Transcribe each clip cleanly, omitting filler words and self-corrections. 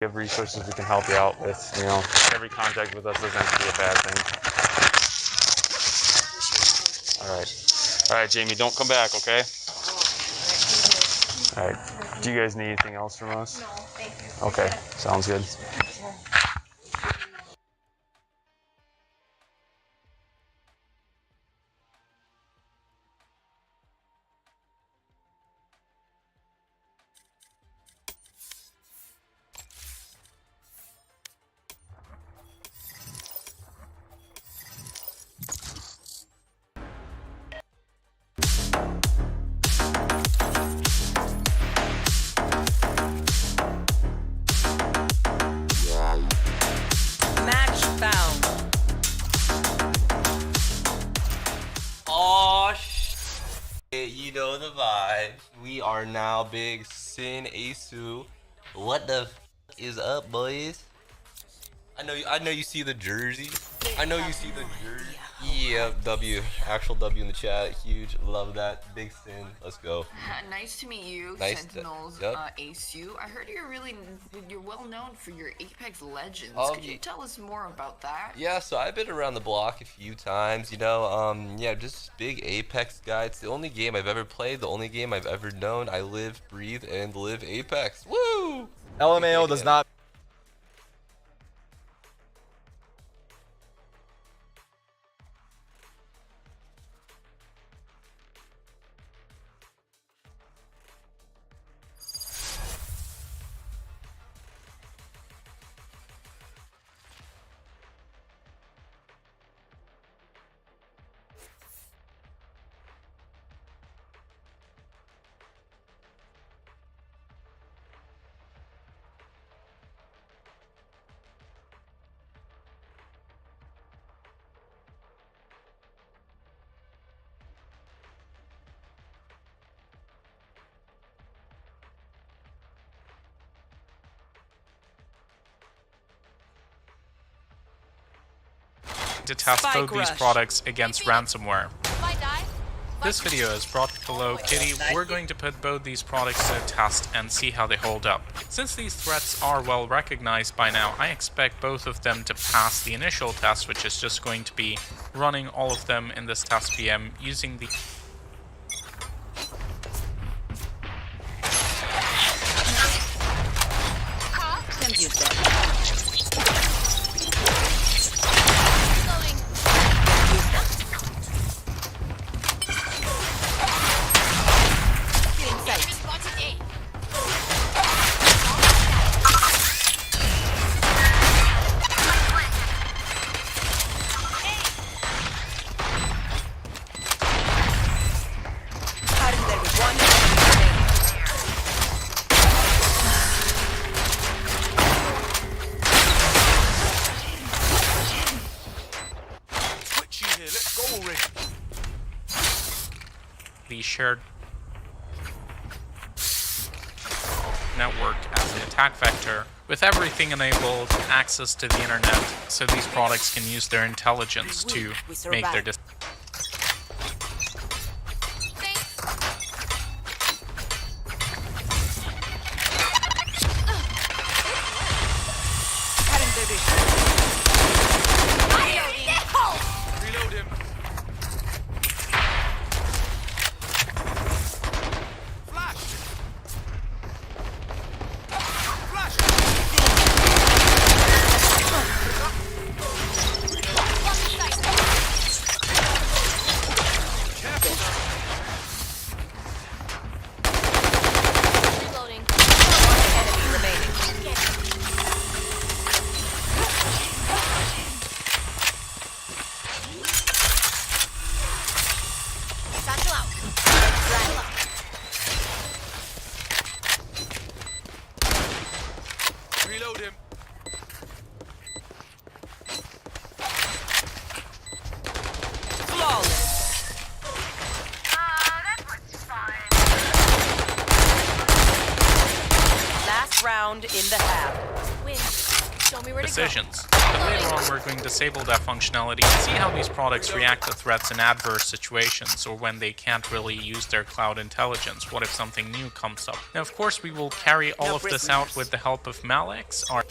We have resources we can help you out with. You know, every contact with us doesn't have to be a bad thing. All right, Jamie, don't come back, okay? All right. Do you guys need anything else from us? No, thank you. Okay, sounds good. Match found. Oh shit, you know the vibe. We are now Big Sin Asu. What the f is up, boys? I know you see the jersey. I know you see the jersey. Yeah, W. Actual W in the chat. Huge. Love that. Big Sin. Let's go. Nice to meet you, Nice Sentinels, yep. Asu. I heard you're well known for your Apex Legends. Oh, Could you tell us more about that? Yeah, so I've been around the block a few times, you know, yeah, just big Apex guy. It's the only game I've ever played, the only game I've ever known. I live, breathe, and live Apex. Woo! LMAO does not. To test Spike both these rush. products against ransomware. This video is brought below Kitty. We're going to put both these products to a test and see how they hold up. Since these threats are well recognized by now, I expect both of them to pass the initial test, which is just going to be running all of them in this test VM using the shared network as the attack vector, with everything enabled, access to the internet, so these products can use their intelligence to make their decisions. decisions. But later on we're going to disable that functionality and see how these products react to threats in adverse situations, or when they can't really use their cloud intelligence. What if something new comes up? Now of course we will carry all of this out with the help of Malex, our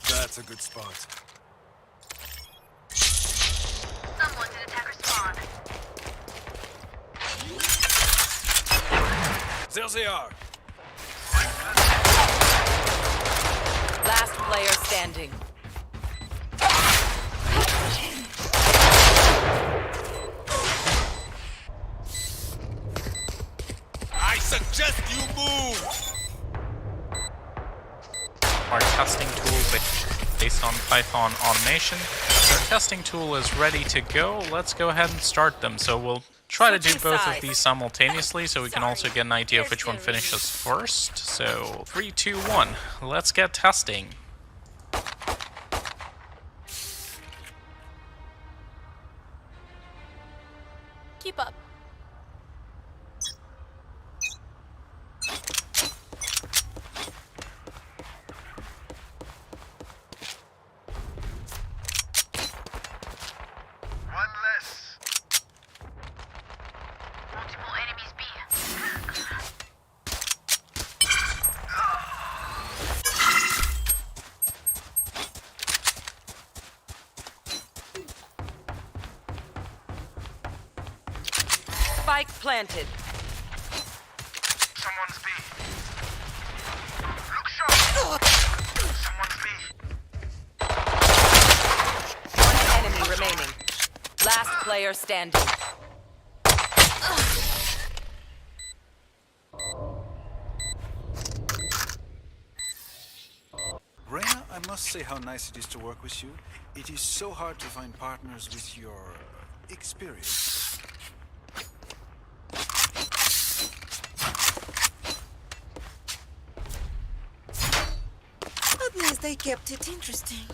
That's a good spot. Someone did attacker spawn. There they are. Last player standing. I suggest you move. our testing tool based on Python automation. Our testing tool is ready to go. Let's go ahead and start them. So we'll try to do both of these simultaneously so we can also get an idea of which one finishes first. So 3, 2, 1. Let's get testing. Keep up. Multiple enemies B. Spike planted. Someone's B. Look sharp. Someone's B. One enemy remaining. Last player standing. Reyna, I must say how nice it is to work with you. It is so hard to find partners with your experience. At least they kept it interesting.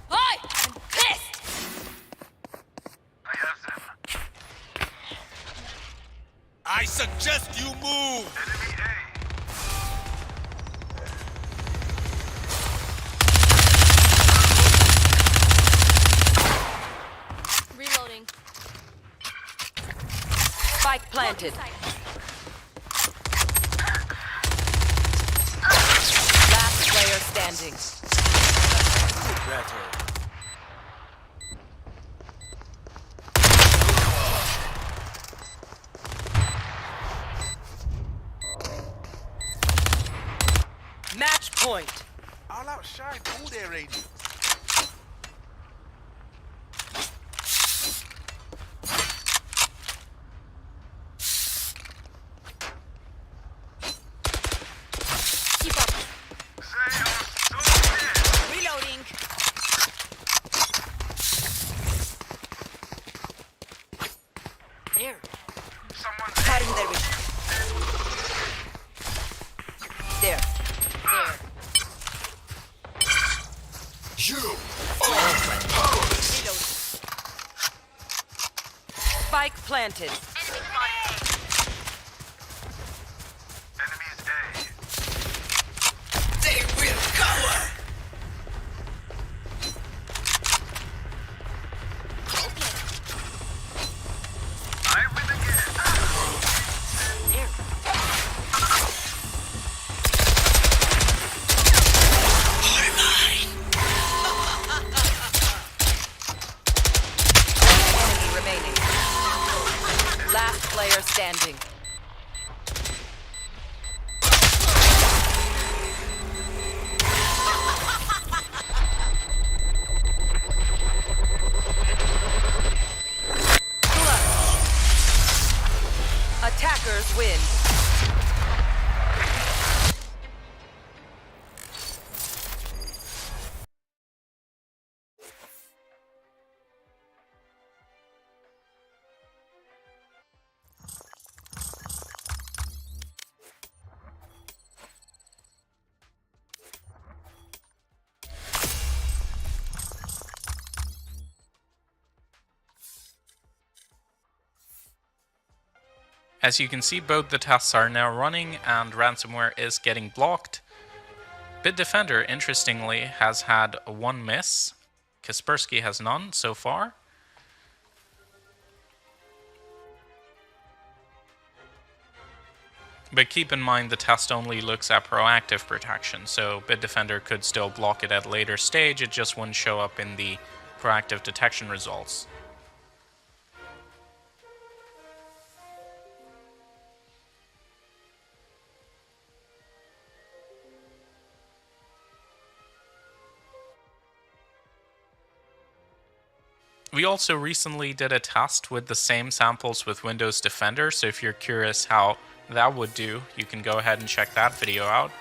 Hi! I'm pissed! I have them. I suggest you move. Enemy A. Reloading. Spike planted. Last player standing. Better. Match point. I'll outshine all their radius. Keep up. They are so dead. Reloading. There. Someone's Cutting their vision. There. There. You Reloading. Spike planted. enemies A. They will cover. I win again. There. Enemy remaining. Last player standing. Attackers win. As you can see, both the tests are now running and ransomware is getting blocked. Bitdefender, interestingly, has had one miss. Kaspersky has none so far. But keep in mind the test only looks at proactive protection, so Bitdefender could still block it at a later stage, it just wouldn't show up in the proactive detection results. We also recently did a test with the same samples with Windows Defender, so if you're curious how that would do, you can go ahead and check that video out.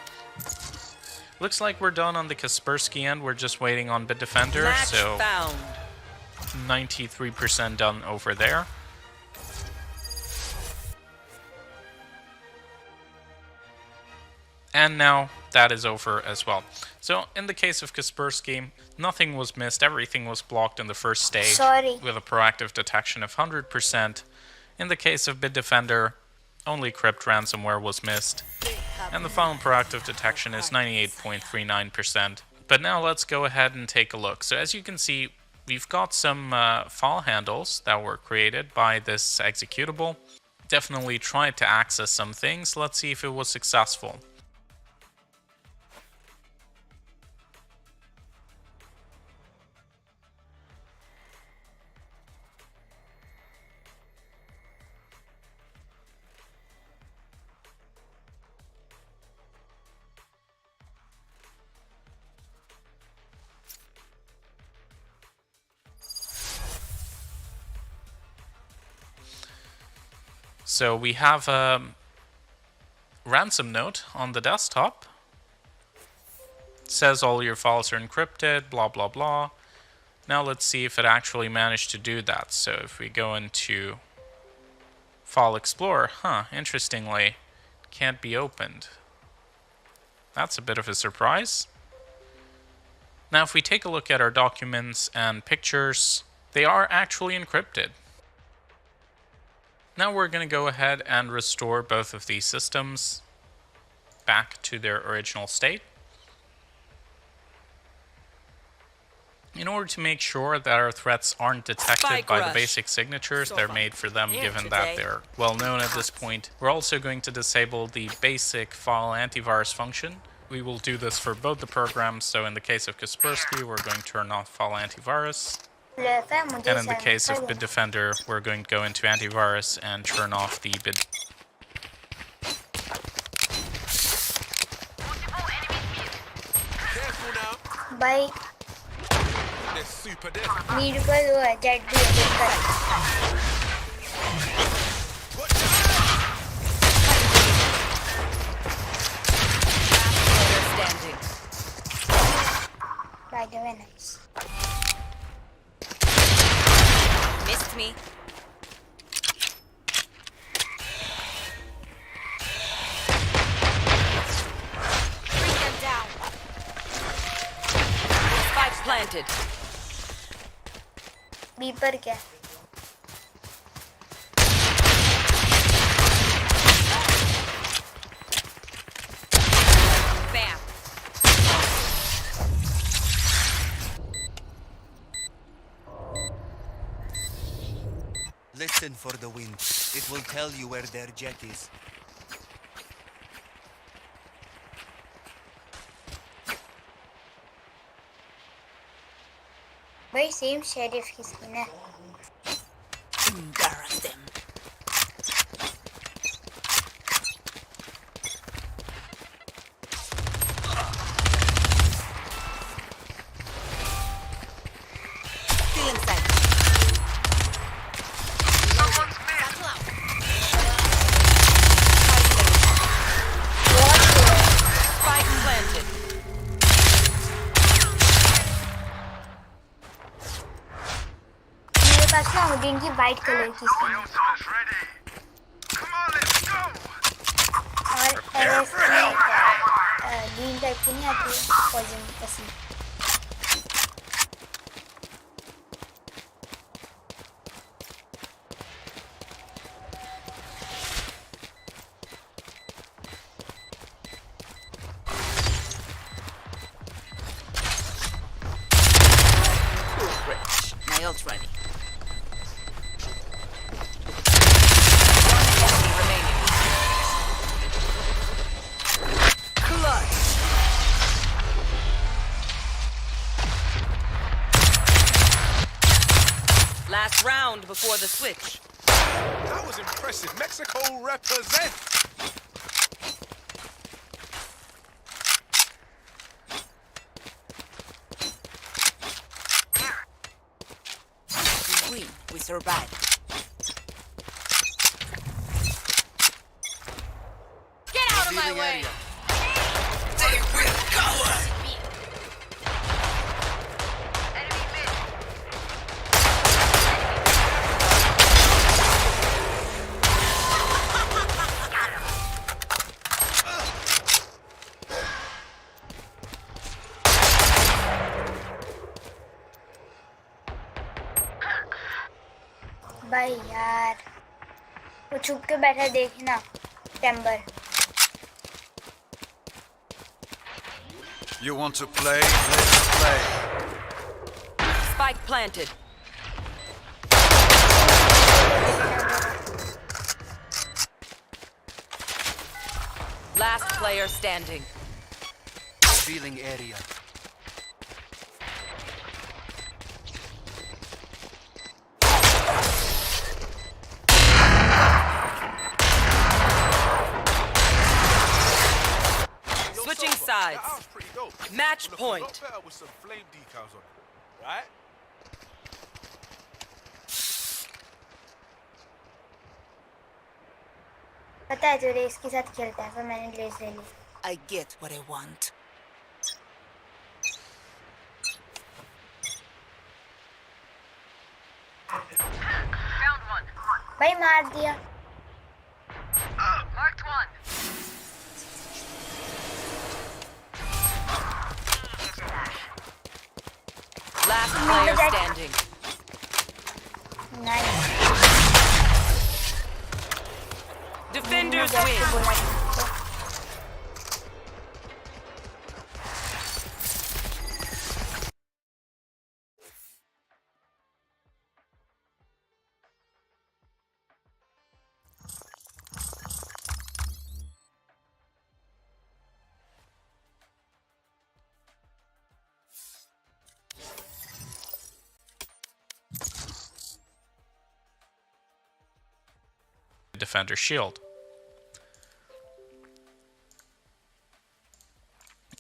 Looks like we're done on the Kaspersky end, we're just waiting on Bitdefender, Match so found. 93% done over there. And now that is over as well. So in the case of Kaspersky, nothing was missed, everything was blocked in the first stage with a proactive detection of 100%. In the case of Bitdefender, only crypt ransomware was missed, and the final proactive detection is 98.39%. But now let's go ahead and take a look. So as you can see, we've got some file handles that were created by this executable. Definitely tried to access some things. Let's see if it was successful. So we have a ransom note on the desktop. It says all your files are encrypted, blah, blah, blah. Now let's see if it actually managed to do that. So if we go into File Explorer, interestingly, can't be opened. That's a bit of a surprise. Now if we take a look at our documents and pictures, they are actually encrypted. Now we're going to go ahead and restore both of these systems back to their original state. In order to make sure that our threats aren't detected by the basic signatures, they're made for them given that they're well known at this point. We're also going to disable the basic file antivirus function. We will do this for both the programs, so in the case of Kaspersky, we're going to turn off file antivirus. And in the case of Bitdefender, we're going to go into antivirus and turn off the bit. Bye. By the way, nice. Missed me. Bring them down. Spike planted. B पर क्या? Bam. Listen for the wind. It will tell you where their jet is. भाई same sheriff की skin है. Embarrass them. Still inside. Green की white colour की skin है और एरएस की ग्रीन टाइप की नहीं आती है पॉइजन ऐसी My ult's ready. Clutch. Last round before the switch. That was impressive. Mexico represent. We win. We survive. Get out of my way! They will cover. भाई यार वो छुप के बैठा देखना टेम्बर You want to play? Let's play. Spike planted. Last player standing. Feeling area. Switching sides. That was pretty dope. Match Would look a lot point. better with some flame decals on it, right? पता है जो race के साथ खेलता है फिर मैंने race ले ली I get what I want. भाई मार दिया Last player standing. Nice Defenders जैसे win. बोला था Defender shield.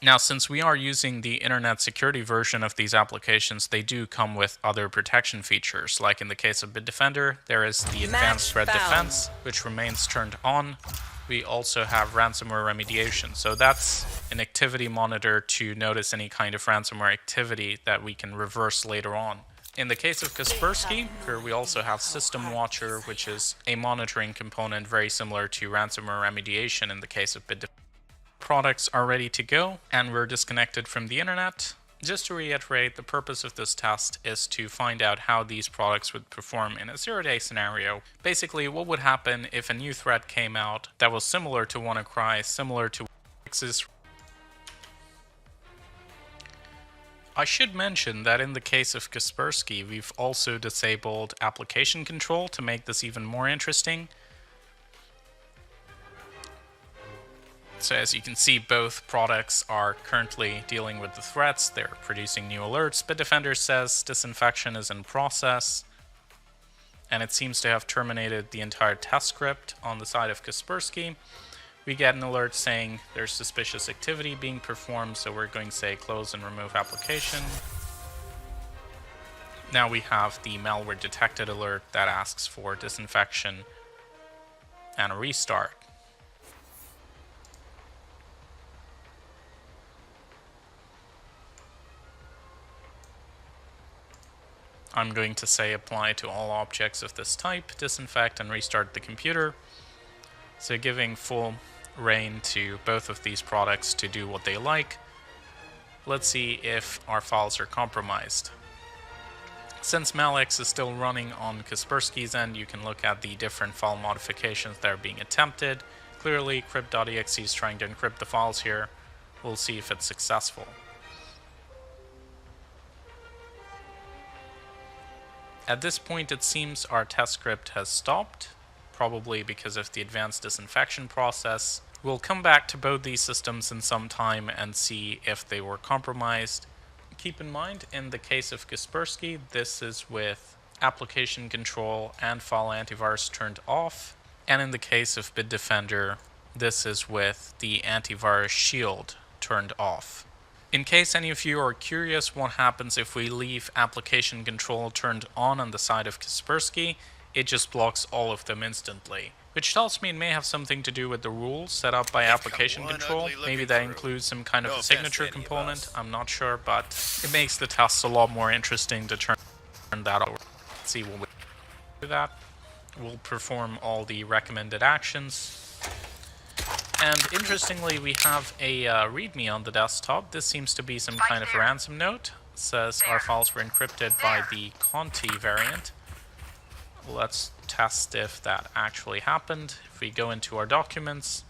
Now, since we are using the internet security version of these applications, they do come with other protection features. Like in the case of Bitdefender, there is the advanced threat defense, which remains turned on. We also have ransomware remediation. So that's an activity monitor to notice any kind of ransomware activity that we can reverse later on. In the case of Kaspersky, here we also have System Watcher, which is a monitoring component very similar to ransomware remediation in the case of Bitdefender. Products are ready to go, and we're disconnected from the internet. Just to reiterate, the purpose of this test is to find out how these products would perform in a zero-day scenario. Basically, what would happen if a new threat came out that was similar to WannaCry, similar to Wix's. I should mention that in the case of Kaspersky, we've also disabled application control to make this even more interesting. So as you can see, both products are currently dealing with the threats. They're producing new alerts. Bitdefender says disinfection is in process. And it seems to have terminated the entire test script on the side of Kaspersky. We get an alert saying there's suspicious activity being performed, so we're going to say close and remove application. Now we have the malware detected alert that asks for disinfection and a restart. I'm going to say apply to all objects of this type, disinfect and restart the computer. So giving full reign to both of these products to do what they like. Let's see if our files are compromised. Since Malex is still running on Kaspersky's end, you can look at the different file modifications that are being attempted. Clearly, crypt.exe is trying to encrypt the files here. We'll see if it's successful. At this point, it seems our test script has stopped, probably because of the advanced disinfection process. We'll come back to both these systems in some time and see if they were compromised. Keep in mind, in the case of Kaspersky, this is with application control and file antivirus turned off. And in the case of Bitdefender, this is with the antivirus shield turned off. In case any of you are curious what happens if we leave application control turned on the side of Kaspersky, it just blocks all of them instantly. Which tells me it may have something to do with the rules set up by application control. Maybe that includes some kind of a signature component, I'm not sure, but it makes the tests a lot more interesting to turn that over. Let's see what we do that. We'll perform all the recommended actions. And interestingly, we have a README on the desktop. This seems to be some kind of ransom note. It says our files were encrypted by the Conti variant. Let's test if that actually happened. If we go into our documents,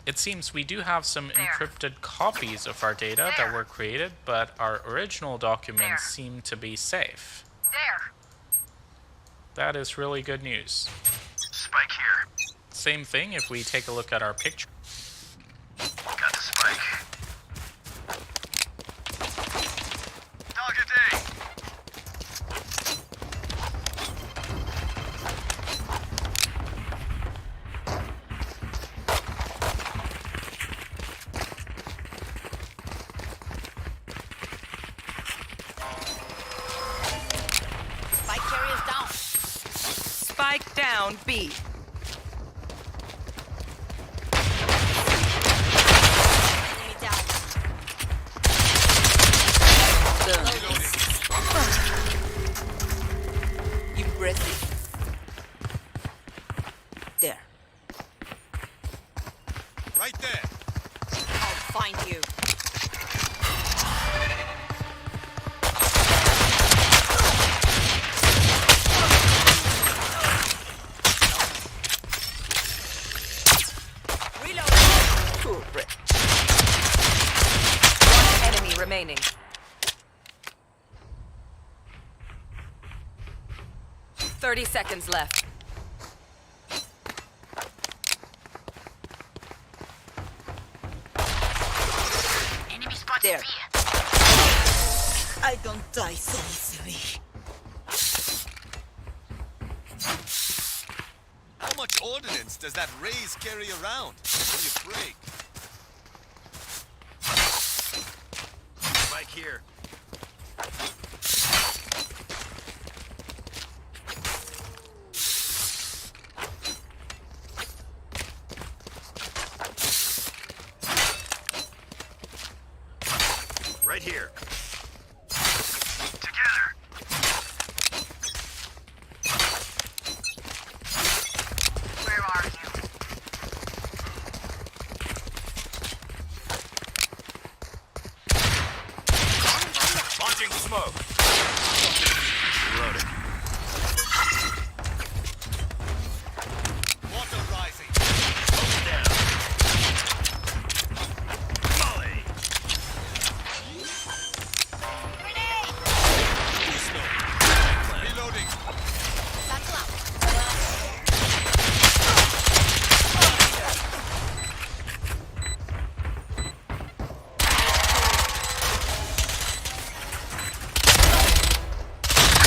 it seems we do have some encrypted copies of our data that were created, but our original documents seem to be safe. That is really good news. Spike here. Same thing if we take a look at our picture. Got the spike. Target A. Spike carrier is down. Spike down B. Enemy down. Impressive. There. Right there. I'll find you. Reload. Cool, Brit. One enemy remaining. 30 seconds left. Enemy spotted There. B. I don't die so easily. How much ordnance does that Raze carry around? Will you break? Spike here. Right here. Together. Where are you? Launching smoke. Reloading. Water rising. Smoke down. Molly. Reloading.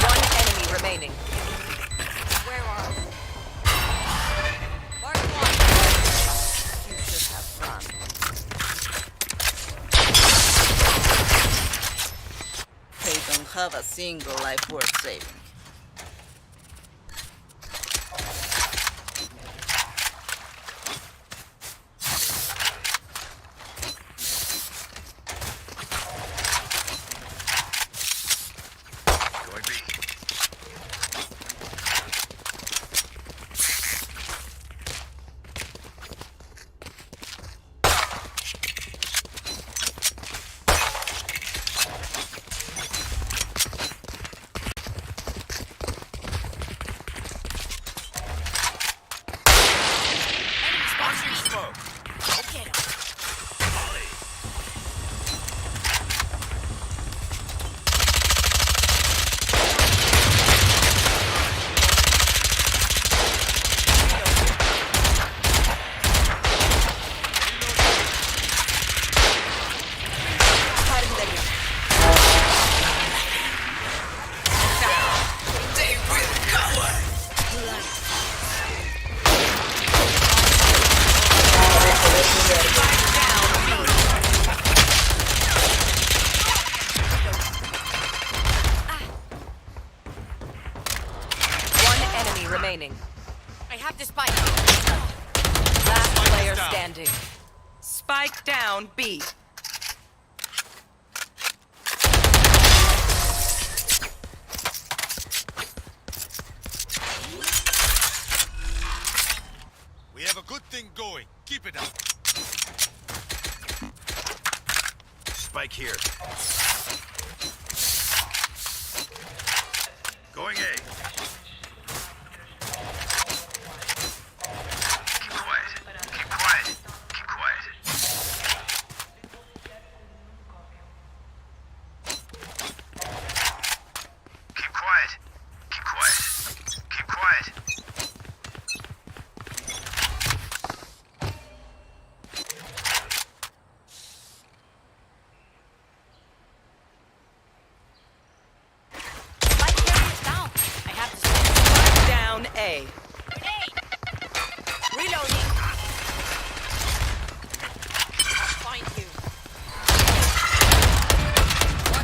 One enemy remaining. Where are you? Mark one. You should have run. They don't have a single life worth saving. Going B. remaining. I have the spike. Last player down. standing. Spike down B. We have a good thing going. Keep it up. Spike here. Going A. Keep quiet. Keep quiet. Keep quiet. Keep quiet. Keep quiet. Keep quiet. Spike carrier is down. I have the spike. Down A. Grenade. Reloading. I'll find you.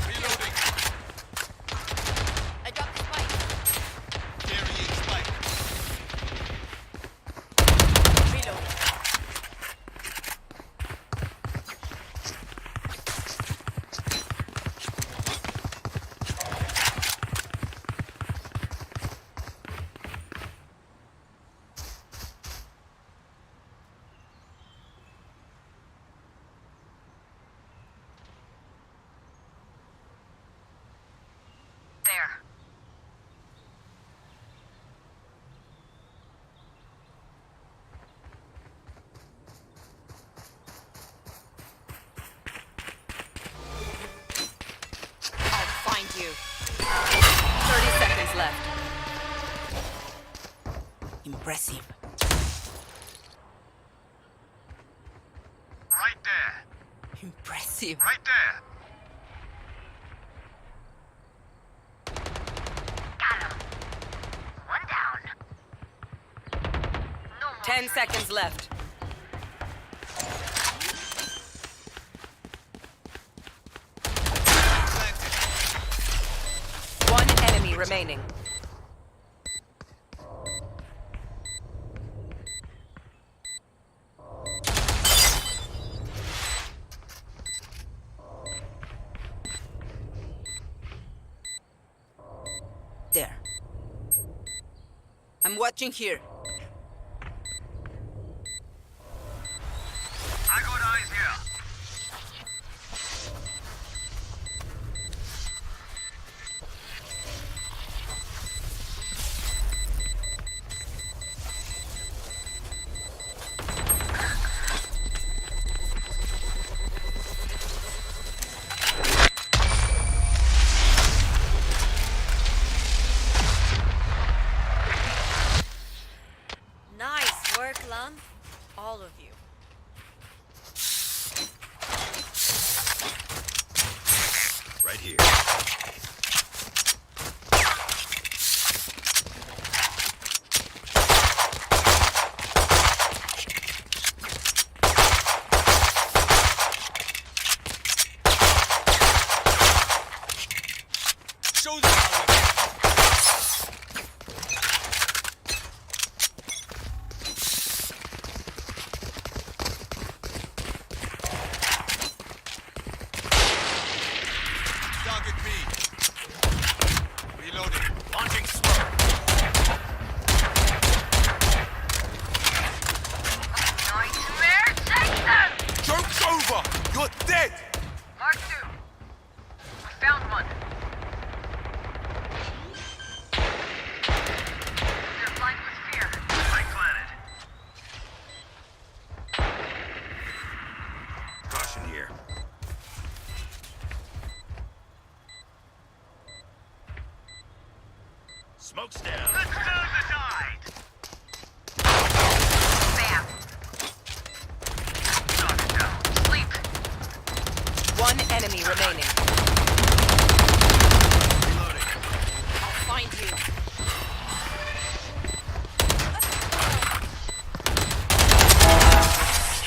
Reloading. I dropped the spike. Carrying spike. Reloading. There. I'll find you. 30 seconds left. Impressive. Right there. Impressive. Right there. Got him. One down. No more 10 seconds left. One enemy remaining. There. I'm watching here. I got eyes here. Nice work, Lum. All of you. Right here. Show them how we Target B. Reloading. Launching smoke. Nightmare Jason! Joke's over! You're dead! Mark 2. We found one. They're blind with fear. Spike planted. Caution here. Smoke's down. Let's turn the tide! Bam! Target down. Sleep. One enemy remaining. Reloading. I'll find you.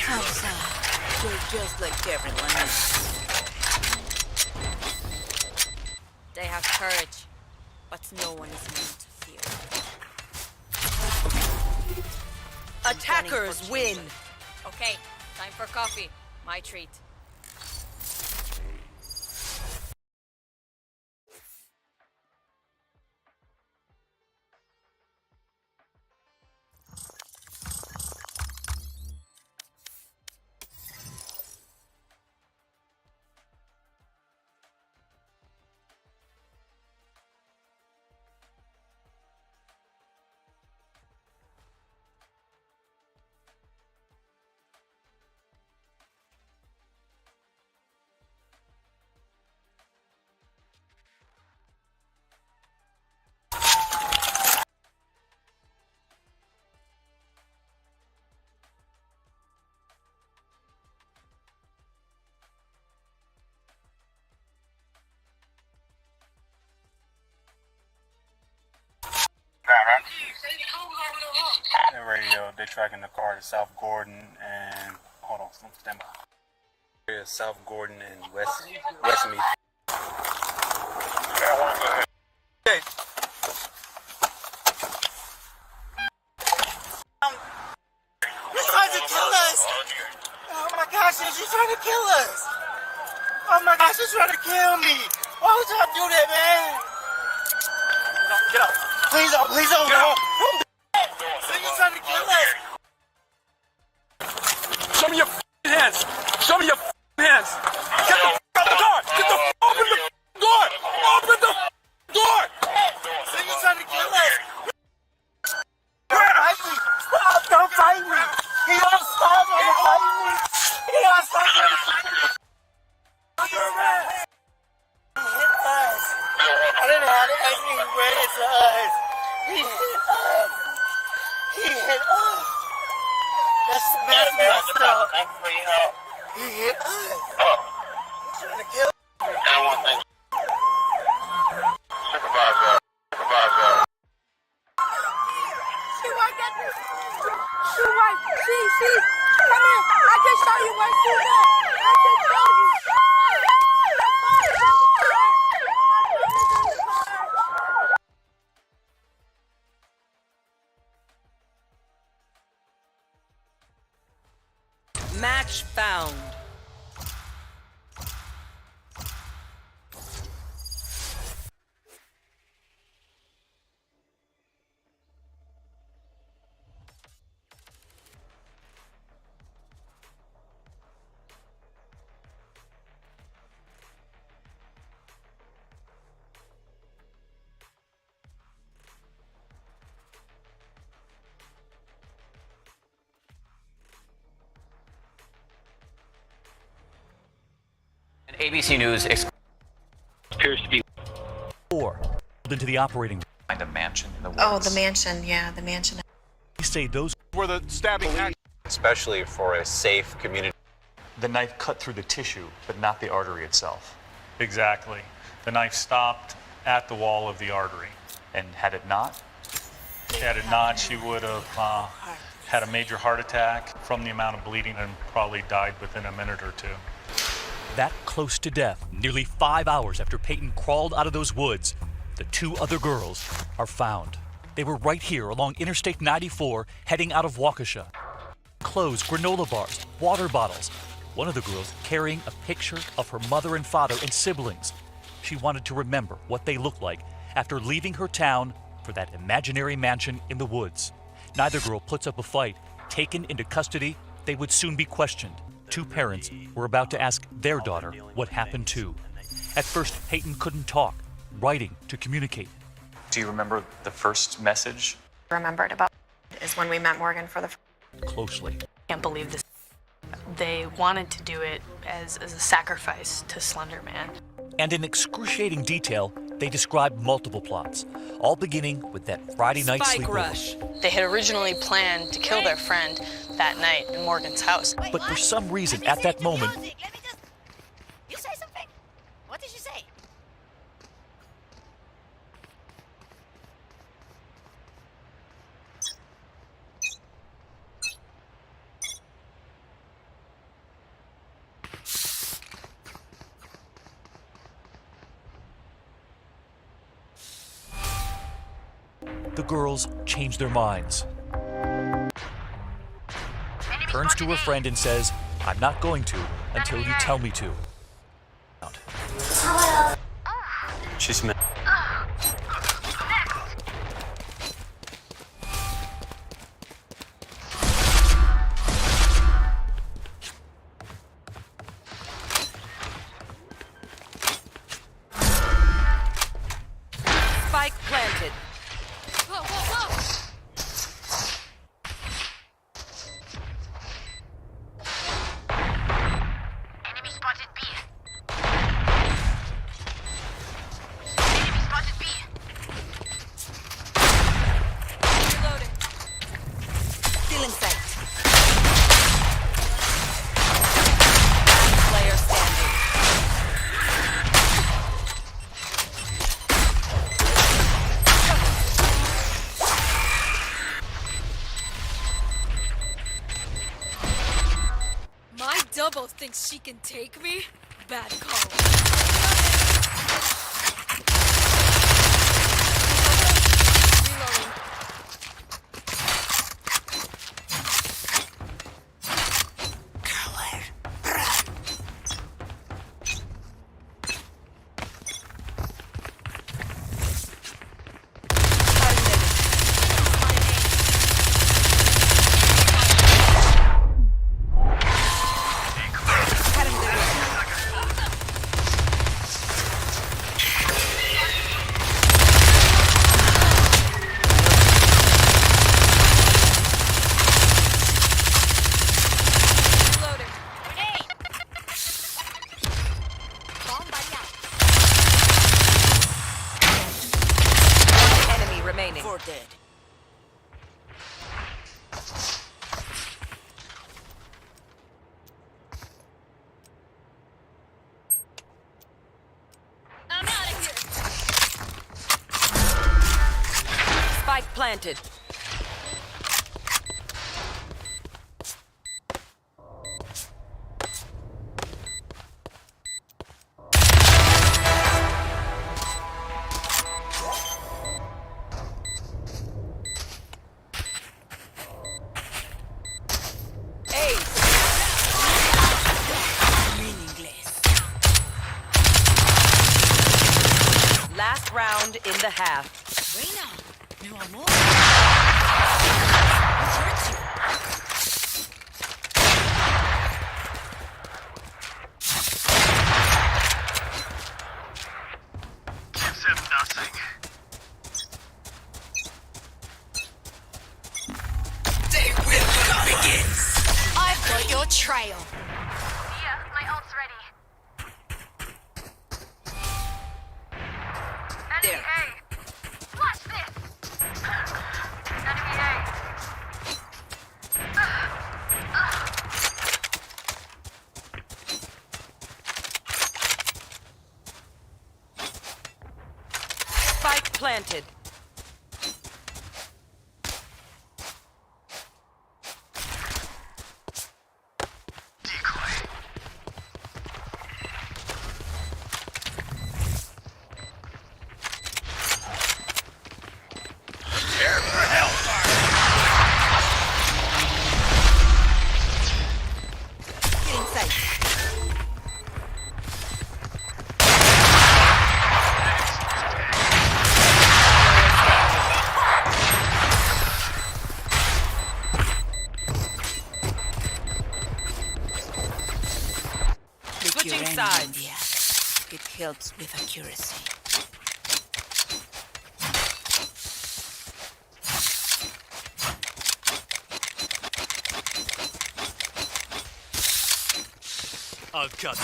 Hamza, you're just like everyone else. They have courage, but no one is meant to fear. Attackers win. Okay, time for coffee. My treat. The radio, they're tracking the car to South Gordon and hold on, stand by. Here's South Gordon and Westmead. Okay. He's trying to kill us! Oh my gosh, he's trying to kill us! Oh my gosh, he's trying to kill me! Why would y'all do that, man? Get up. Please don't, please don't. Get up. He's trying to kill us! Show me your hands! Show me your hands! Get the out the door! Get the open the door! Open the door! He's trying to kill us! Fight me! Stop! Don't fight me! He don't stop trying to fight me! He don't stop trying to fight me! He hit us! I didn't have it. He ran into us! He hit us! He hit us! That's messed up! He hit us! He's trying to kill us! Supervisor. See, come here. I can show you where to go. I can show you. Match found. ABC News appears to be into the operating behind a mansion in the woods. Oh, the mansion, yeah, the mansion. They say those were the stabbing act. Especially for a safe community. the knife cut through the tissue, but not the artery itself. Exactly. The knife stopped at the wall of the artery. And had it not, she would have had a major heart attack from the amount of bleeding and probably died within a minute or two. That close to death, nearly 5 hours after Peyton crawled out of those woods, the two other girls are found. They were right here along Interstate 94, heading out of Waukesha. Clothes, granola bars, water bottles. One of the girls carrying a picture of her mother and father and siblings. She wanted to remember what they looked like after leaving her town for that imaginary mansion in the woods. Neither girl puts up a fight. Taken into custody, they would soon be questioned. Two parents were about to ask their daughter what happened too. At first, Peyton couldn't talk, writing to communicate. Do you remember the first message? Remembered about is when we met Morgan for the closely. Can't believe this. They wanted to do it as a sacrifice to Slender Man. And in excruciating detail, they described multiple plots, all beginning with that Friday night Spike sleepover. rush. They had originally planned to kill their friend that night in Morgan's house. But for some reason, at that moment, You say something? What did you say? the girls changed their minds. turns to her friend and says, "I'm not going to until you tell me to." She's mad. Spike planted. Whoa, whoa, whoa! Enemy spotted B. Enemy spotted B. Reloading. Still in sight. Last player standing. My double thinks she can take me? Bad call. Reloading. Reloading. Grenade. Bomb buddy out. One enemy remaining. 4 dead. I'm out of here. Spike planted. Ace. Last round in the half. Reina, no amor. Gives him nothing. They will begin. I've got your trail. Yeah, my ult's ready. There. Enemy A. Watch this. Enemy A. Spike planted. Decoy. Prepare for hellfire. Get inside. Switching sides. It helps with accuracy. I'll cut.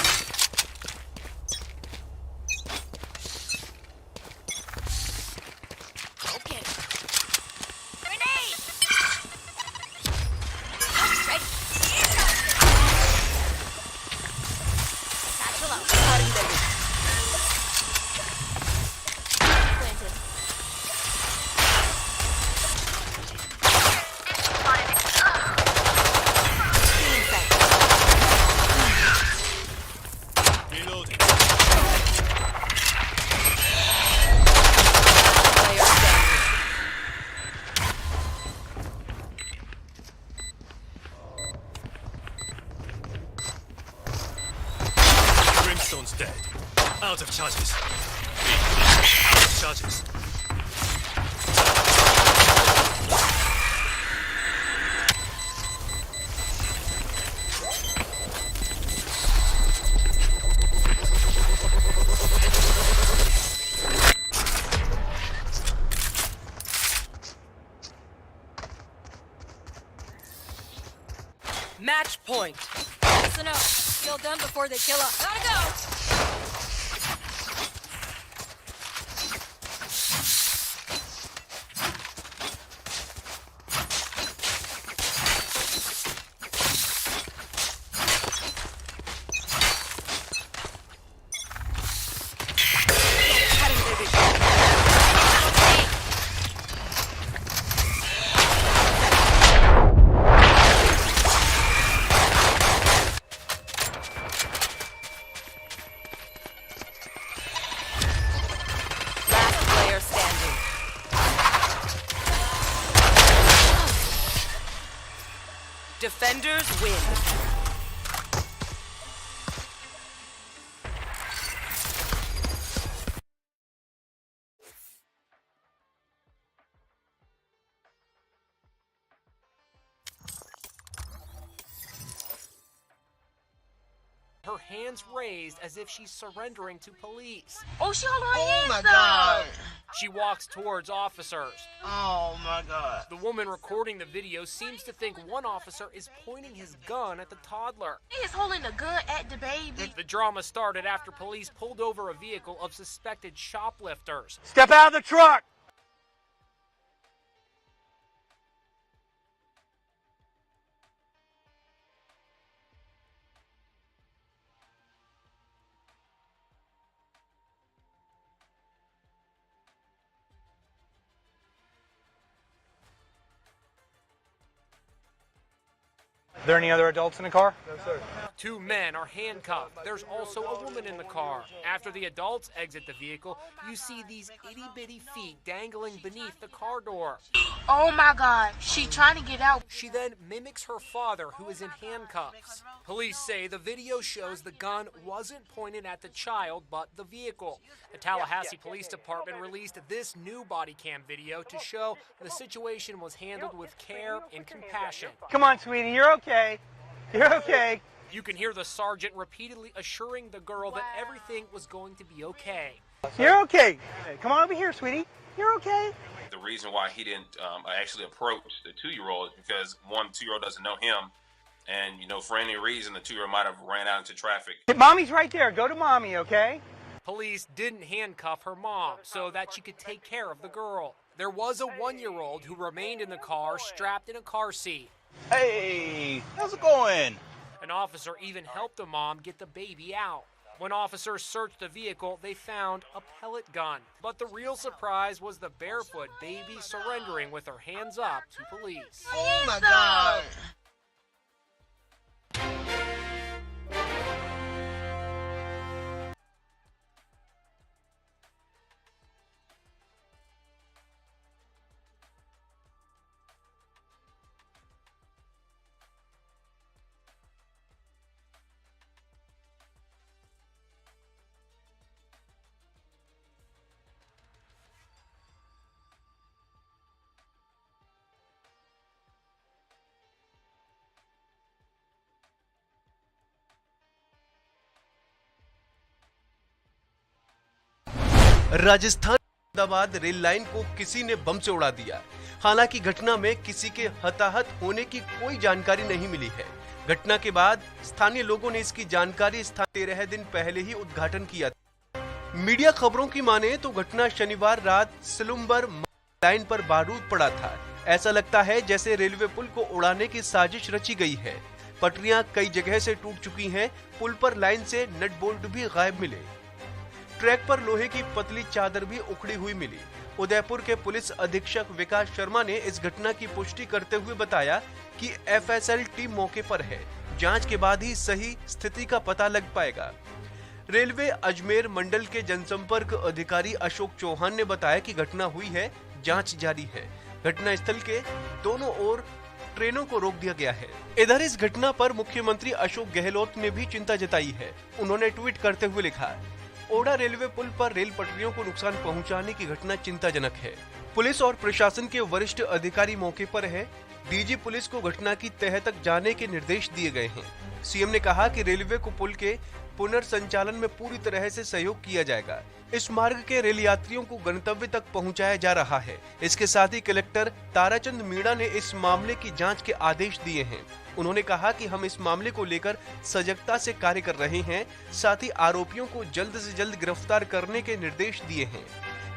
Okay. Grenade! Ready. Satchel out. Planted. dead. Out of charges. Out of charges. Match point. Listen up. Kill them before they kill us. Gotta go! Defenders win. Her hands raised as if she's surrendering to police. Oh, she holding her hands up. God. She walks towards officers. Oh my God. The woman recording the video seems to think one officer is pointing his gun at the toddler. He is holding a gun at the baby. The drama started after police pulled over a vehicle of suspected shoplifters. Step out of the truck! Are there any other adults in the car? No, sir. Two men are handcuffed. There's also a woman in the car. After the adults exit the vehicle, you see these itty-bitty feet dangling beneath the car door. Oh my God, she trying to get out. She then mimics her father, who is in handcuffs. Police say the video shows the gun wasn't pointed at the child, but the vehicle. The Tallahassee Police Department released this new body cam video to show the situation was handled with care and compassion. Come on, sweetie, you're okay. You're okay. You can hear the sergeant repeatedly assuring the girl that everything was going to be okay. You're okay. Come on over here, sweetie. You're okay. The reason why he didn't actually approach the 2-year-old is because, one, the 2-year-old doesn't know him. And, you know, for any reason, the 2-year-old might have ran out into traffic. Mommy's right there. Go to mommy, okay? Police didn't handcuff her mom so that she could take care of the girl. There was a 1-year-old who remained in the car strapped in a car seat. Hey, how's it going? An officer even helped the mom get the baby out. When officers searched the vehicle, they found a pellet gun. But the real surprise was the barefoot baby surrendering with her hands up to police. Oh my God. Rajasthan Ahmedabad rail line को किसी ने बम से उड़ा दिया। हालांकि घटना में किसी के हताहत होने की कोई जानकारी नहीं मिली है। घटना के बाद स्थानीय लोगों ने इसकी जानकारी 13 दिन पहले ही उद्घाटन किया था। मीडिया खबरों की माने तो घटना शनिवार रात सिलुम्बर लाइन पर बारूद पड़ा था। ऐसा लगता है जैसे रेलवे पुल को उड़ाने की साजिश रची गई है। पटरियां कई जगह से टूट चुकी हैं। पुल पर लाइन से नट बोल्ट भी गायब मिले। ट्रैक पर लोहे की पतली चादर भी उखड़ी हुई मिली। उदयपुर के पुलिस अधीक्षक विकास शर्मा ने इस घटना की पुष्टि करते हुए बताया कि एफएसएल टीम मौके पर है। जांच के बाद ही सही स्थिति का पता लग पाएगा। रेलवे अजमेर मंडल के जनसंपर्क अधिकारी अशोक चौहान ने बताया कि घटना हुई है, जांच जारी है। घटना स्थल के दोनों ओर ट्रेनों को रोक दिया गया है। इधर इस घटना पर मुख्यमंत्री अशोक गहलोत ने भी चिंता जताई है। उन्होंने ट्वीट करते हुए लिखा, ओढ़ा रेलवे पुल पर रेल पटरियों को नुकसान पहुंचाने की घटना चिंताजनक है। पुलिस और प्रशासन के वरिष्ठ अधिकारी मौके पर है। डीजी पुलिस को घटना की तह तक जाने के निर्देश दिए गए हैं। सीएम ने कहा कि रेलवे को पुल के पुनर्संचालन में पूरी तरह से सहयोग किया जाएगा। इस मार्ग के रेल यात्रियों को गंतव्य तक पहुंचाया जा रहा है। इसके साथ ही कलेक्टर ताराचंद मीणा ने इस मामले की जांच के आदेश दिए हैं। उन्होंने कहा कि हम इस मामले को लेकर सजगता से कार्य कर रहे हैं, साथ ही आरोपियों को जल्द से जल्द गिरफ्तार करने के निर्देश दिए हैं।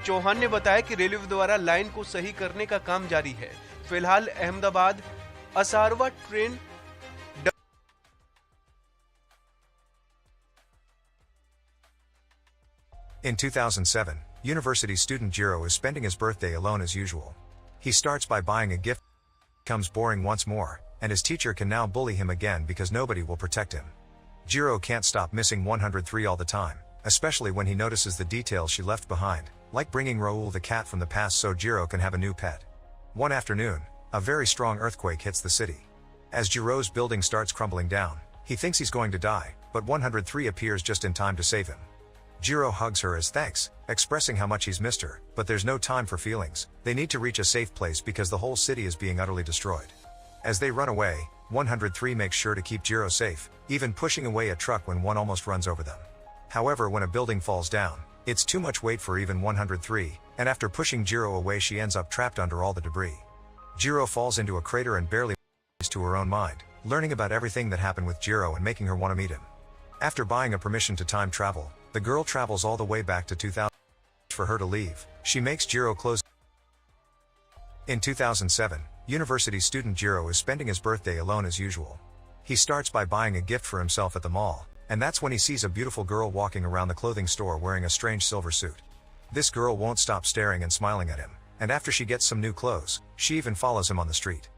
चौहान ने बताया कि रेलवे द्वारा लाइन को सही करने का काम जारी है। फिलहाल Ahmedabad Asarva train In 2007, university student Jiro is spending his birthday alone as usual. He starts by buying a gift, becomes boring once more, and his teacher can now bully him again because nobody will protect him. Jiro can't stop missing 103 all the time, especially when he notices the details she left behind, like bringing Raoul the cat from the past so Jiro can have a new pet. One afternoon, a very strong earthquake hits the city. As Jiro's building starts crumbling down, he thinks he's going to die, but 103 appears just in time to save him. Jiro hugs her as thanks, expressing how much he's missed her, but there's no time for feelings. They need to reach a safe place because the whole city is being utterly destroyed. As they run away, 103 makes sure to keep Jiro safe, even pushing away a truck when one almost runs over them. However, when a building falls down, it's too much weight for even 103, and after pushing Jiro away she ends up trapped under all the debris. Jiro falls into a crater and barely to her own mind, learning about everything that happened with Jiro and making her want to meet him. After buying a permission to time travel, the girl travels all the way back to 2000 for her to leave. She makes Jiro close. In 2007, university student Jiro is spending his birthday alone as usual. He starts by buying a gift for himself at the mall, and that's when he sees a beautiful girl walking around the clothing store wearing a strange silver suit. This girl won't stop staring and smiling at him, and after she gets some new clothes, she even follows him on the street.